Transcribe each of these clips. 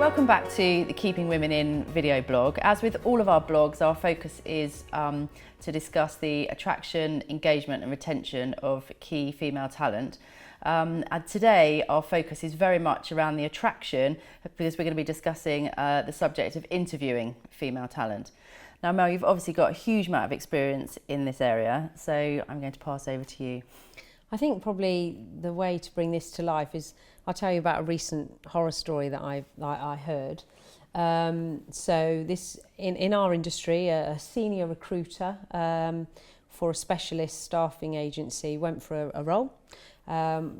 Welcome back to the Keeping Women In video blog. As with all of our blogs, our focus is to discuss the attraction, engagement and retention of key female talent. And today our focus is very much around the attraction, because we're going to be discussing the subject of interviewing female talent. Now Mel, you've obviously got a huge amount of experience in this area, so I'm going to pass over to you. I think probably the way to bring this to life is I'll tell you about a recent horror story that I heard. So this in our industry, a senior recruiter for a specialist staffing agency went for a role.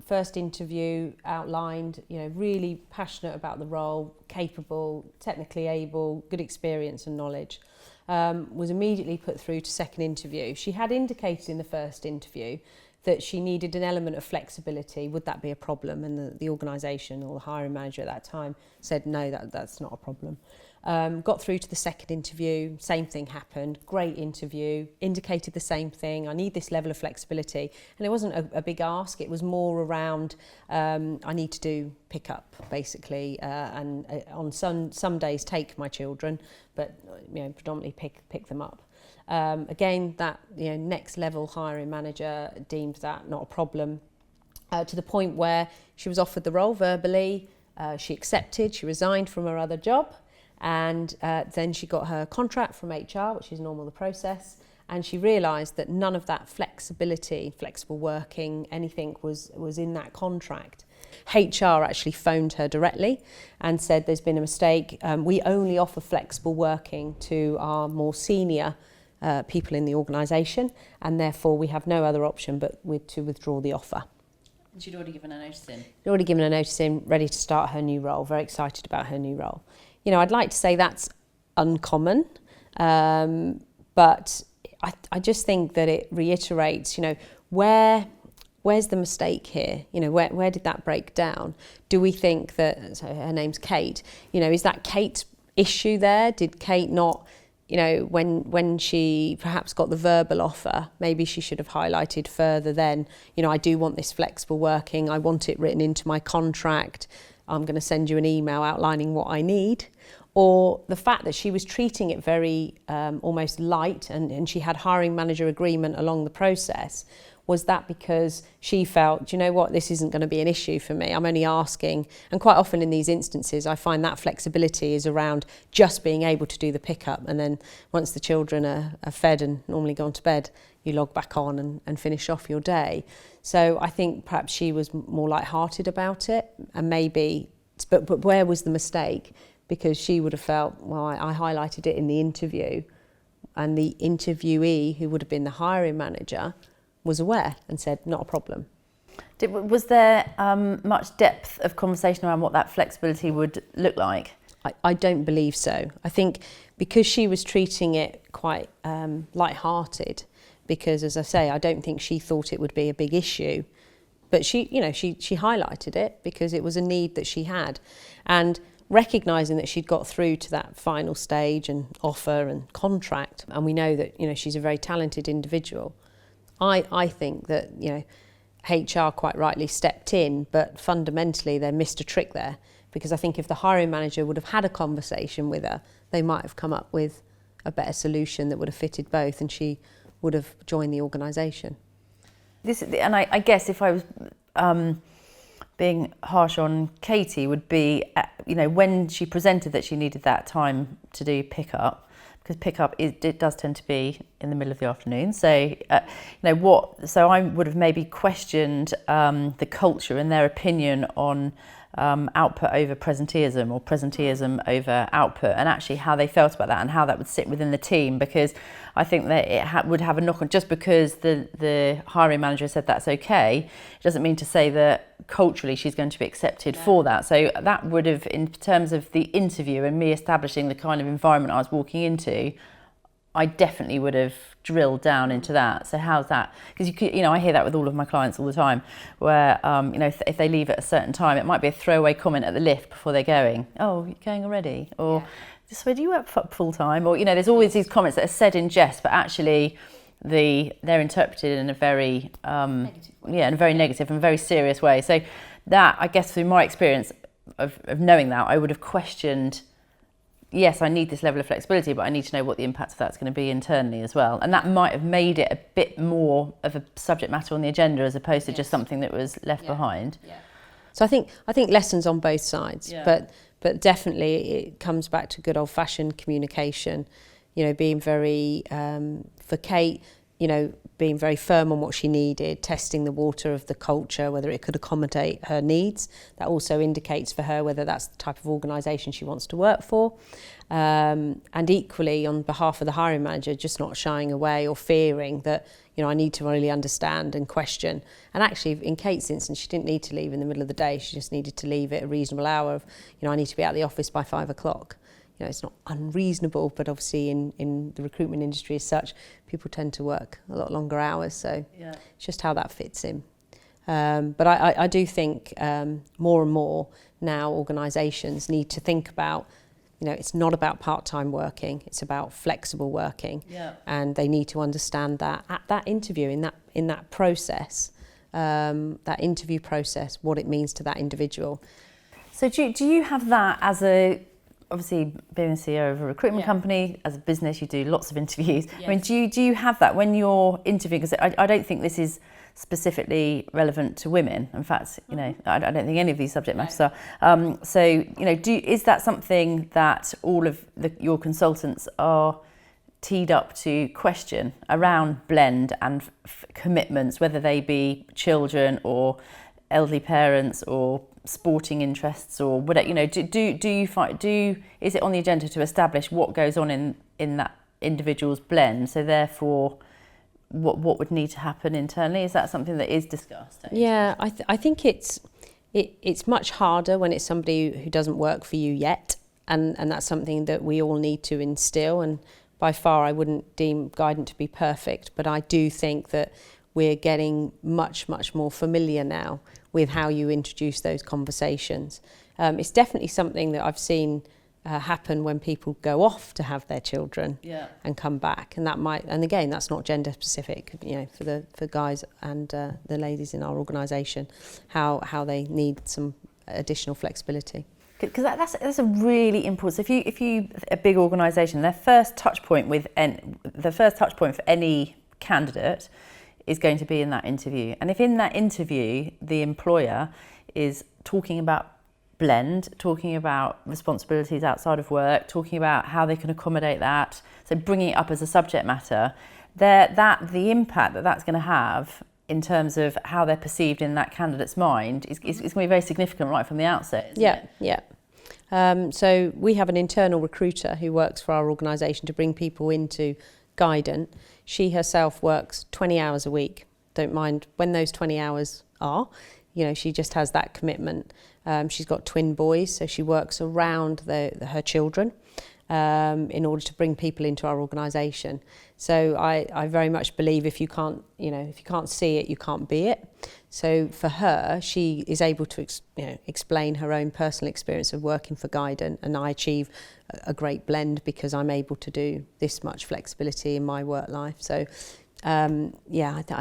First interview outlined, really passionate about the role, capable, technically able, good experience and knowledge. Was immediately put through to second interview. She had indicated in the first interview that she needed an element of flexibility. Would that be a problem? And the organisation or the hiring manager at that time said, no, that's not a problem. Got through to the second interview, same thing happened, great interview, indicated the same thing, I need this level of flexibility. And it wasn't a big ask, it was more around, I need to do pick up basically, and on some days take my children, but predominantly pick them up. Again, that next level hiring manager deemed that not a problem, to the point where she was offered the role verbally, she accepted, she resigned from her other job, and then she got her contract from HR, which is normal the process, and she realised that none of that flexibility, flexible working, anything was in that contract. HR actually phoned her directly and said there's been a mistake, we only offer flexible working to our more senior people in the organisation, and therefore we have no other option but to withdraw the offer. And she'd already given a notice in? She'd already given a notice in, ready to start her new role, very excited about her new role. I'd like to say that's uncommon, but I just think that it reiterates, where's the mistake here? Where did that break down? Do we think that, so her name's Kate, is that Kate's issue there? Did Kate not, when she perhaps got the verbal offer, maybe she should have highlighted further then, I do want this flexible working, I want it written into my contract, I'm going to send you an email outlining what I need. Or the fact that she was treating it very almost light, and she had hiring manager agreement along the process. Was that because she felt, do you know what, this isn't going to be an issue for me, I'm only asking, and quite often in these instances I find that flexibility is around just being able to do the pickup, and then once the children are fed and normally gone to bed, you log back on and finish off your day. So I think perhaps she was more light-hearted about it, and maybe, but where was the mistake? Because she would have felt, well, I highlighted it in the interview, and the interviewee, who would have been the hiring manager, was aware and said, not a problem. Was there much depth of conversation around what that flexibility would look like? I don't believe so. I think because she was treating it quite light-hearted, because as I say, I don't think she thought it would be a big issue, but she highlighted it because it was a need that she had. And recognising that she'd got through to that final stage and offer and contract, and we know that she's a very talented individual, I think that HR quite rightly stepped in, but fundamentally they missed a trick there, because I think if the hiring manager would have had a conversation with her, they might have come up with a better solution that would have fitted both, and she would have joined the organisation. And I guess if I was being harsh on Katie, would be when she presented that she needed that time to do pickup, because pickup it does tend to be in the middle of the afternoon. So, so I would have maybe questioned the culture and their opinion on output over presenteeism, or presenteeism over output, and actually how they felt about that and how that would sit within the team. Because I think that it would have a knock on, just because the hiring manager said that's okay, it doesn't mean to say that culturally she's going to be accepted for that. So that would have, in terms of the interview and me establishing the kind of environment I was walking into, I definitely would have drilled down into that. So how's that? Because I hear that with all of my clients all the time, where if they leave at a certain time, it might be a throwaway comment at the lift before they're going. Oh, you're going already? Or so do you work full time? Or there's always these comments that are said in jest, but actually they're interpreted in a very negative way. In a very negative and very serious way. So that, I guess, through my experience, of knowing that, I would have questioned, yes, I need this level of flexibility, but I need to know what the impact of that's going to be internally as well. And that might have made it a bit more of a subject matter on the agenda as opposed to just something that was left behind. Yeah. So I think lessons on both sides, but definitely it comes back to good old-fashioned communication. Being very for Kate, being very firm on what she needed, testing the water of the culture, whether it could accommodate her needs. That also indicates for her whether that's the type of organisation she wants to work for. And equally, on behalf of the hiring manager, just not shying away or fearing that, I need to really understand and question. And actually, in Kate's instance, she didn't need to leave in the middle of the day. She just needed to leave at a reasonable hour of, I need to be at the office by 5 o'clock. It's not unreasonable, but obviously in the recruitment industry as such, people tend to work a lot longer hours. So it's just how that fits in. But I do think more and more now organisations need to think about, it's not about part-time working, it's about flexible working. And they need to understand that at that interview, in that process, that interview process, what it means to that individual. So do you have that as obviously being the CEO of a recruitment company, as a business, you do lots of interviews. Yes. I mean, do you have that when you're interviewing? Because I don't think this is specifically relevant to women. In fact, I don't think any of these subject matters are. So, is that something that all of your consultants are teed up to question around blend and commitments, whether they be children or elderly parents or sporting interests or whatever? Is it on the agenda to establish what goes on in that individual's blend? So therefore, what would need to happen internally? Is that something that is discussed? Yeah, I think it's much harder when it's somebody who doesn't work for you yet, and that's something that we all need to instill. And by far, I wouldn't deem Guidant to be perfect, but I do think that we're getting much more familiar now with how you introduce those conversations. It's definitely something that I've seen happen when people go off to have their children and come back, and again, that's not gender specific. For guys and the ladies in our organisation, how they need some additional flexibility. Because that's a really important. So if you a big organisation, their first touch point for any candidate is going to be in that interview. And if in that interview the employer is talking about blend, talking about responsibilities outside of work, talking about how they can accommodate that, so bringing it up as a subject matter, the impact that's going to have in terms of how they're perceived in that candidate's mind is going to be very significant right from the outset, isn't it? So we have an internal recruiter who works for our organisation to bring people into Guidant. She herself works 20 hours a week. Don't mind when those 20 hours are. She just has that commitment. She's got twin boys, so she works around her children in order to bring people into our organisation. So I very much believe if you can't see it, you can't be it. So for her, she is able to explain her own personal experience of working for Guidant, and I achieve a great blend because I'm able to do this much flexibility in my work life. So I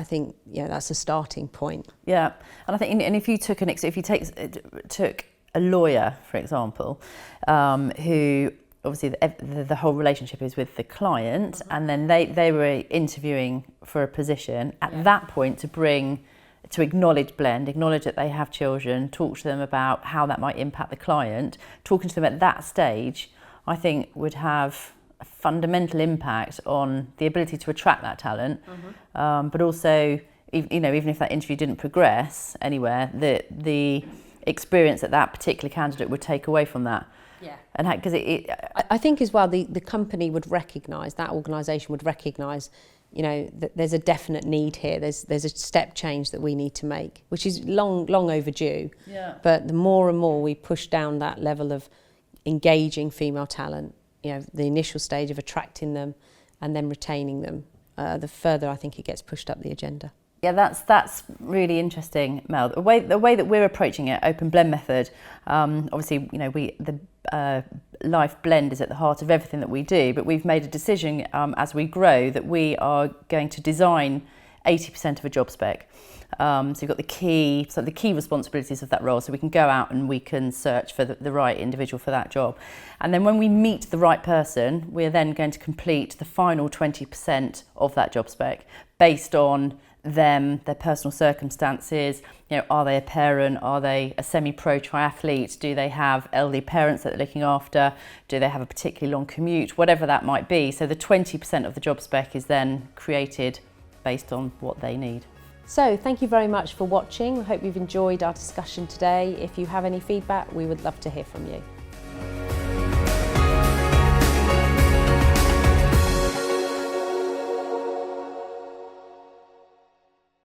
think that's a starting point. Yeah, and I think if you took took a lawyer, for example, who obviously the whole relationship is with the client, and then they were interviewing for a position at that point to acknowledge blend, acknowledge that they have children, talk to them about how that might impact the client. Talking to them at that stage, I think would have a fundamental impact on the ability to attract that talent, but also, even if that interview didn't progress anywhere, the experience that particular candidate would take away from that. Yeah, and because I think as well, the company would recognise, that organisation would recognise, that there's a definite need here. There's a step change that we need to make, which is long overdue. Yeah. But the more and more we push down that level of engaging female talent, the initial stage of attracting them and then retaining them, the further I think it gets pushed up the agenda. Yeah, that's really interesting, Mel. The way that we're approaching it, open blend method. Obviously, the life blend is at the heart of everything that we do. But we've made a decision as we grow that we are going to design 80% of a job spec. So you've got the key responsibilities of that role, so we can go out and we can search for the right individual for that job. And then when we meet the right person, we're then going to complete the final 20% of that job spec based on them, their personal circumstances. You know, are they a parent? Are they a semi-pro triathlete? Do they have elderly parents that they're looking after? Do they have a particularly long commute? Whatever that might be. So the 20% of the job spec is then created based on what they need. So thank you very much for watching. I hope you've enjoyed our discussion today. If you have any feedback, we would love to hear from you.